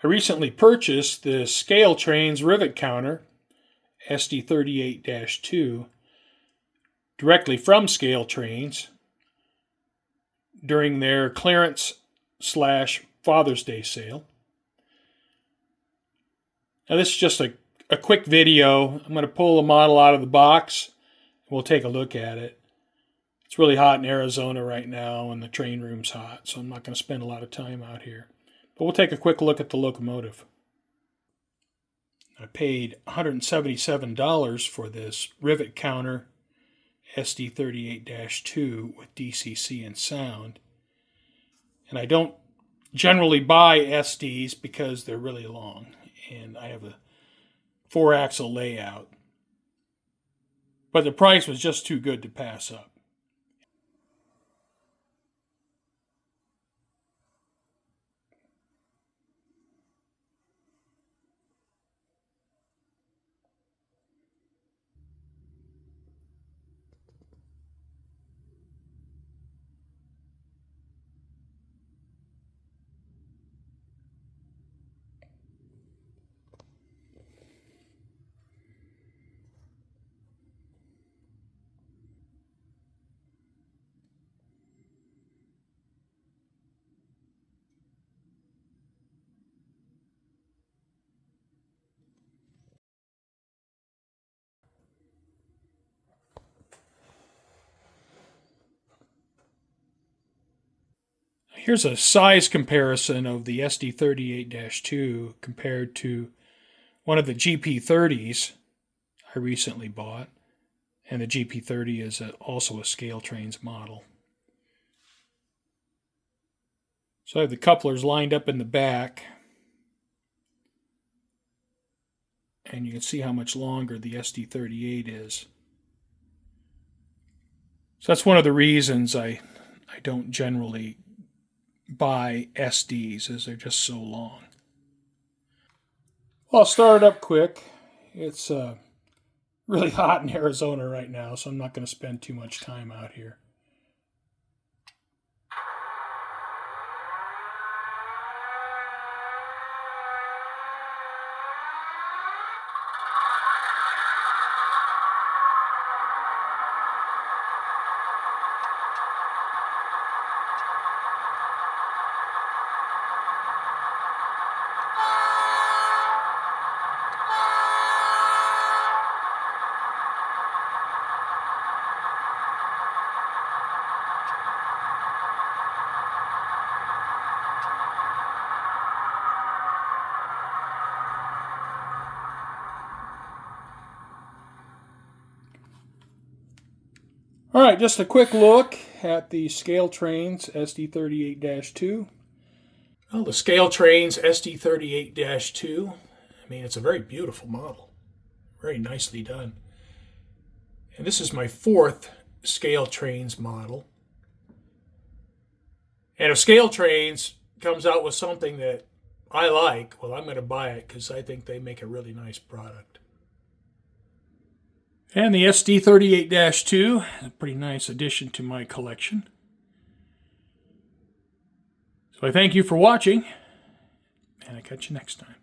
I recently purchased the Scale Trains rivet counter, SD38-2, directly from Scale Trains during their clearance/Father's Day sale. Now this is just a quick video. I'm going to pull the model out of the box and we'll take a look at it. It's really hot in Arizona right now and the train room's hot, so I'm not going to spend a lot of time out here. But we'll take a quick look at the locomotive. I paid $177 for this rivet counter SD38-2 with DCC and sound. And I don't generally buy SDs because they're really long and I have a 4-axle layout. But the price was just too good to pass up. Here's a size comparison of the SD38-2 compared to one of the GP30s I recently bought. And the GP30 is also a Scale Trains model. So I have the couplers lined up in the back. And you can see how much longer the SD38 is. So that's one of the reasons I don't generally buy SDs, as they're just so long. Well, I'll start it up quick. It's really hot in Arizona right now, so I'm not going to spend too much time out here. All right, just a quick look at the Scale Trains SD38-2. Well, the Scale Trains SD38-2, I mean, it's a very beautiful model. Very nicely done. And this is my 4th Scale Trains model. And if Scale Trains comes out with something that I like, well, I'm going to buy it because I think they make a really nice product. And the SD38-2 is a pretty nice addition to my collection. So I thank you for watching, and I'll catch you next time.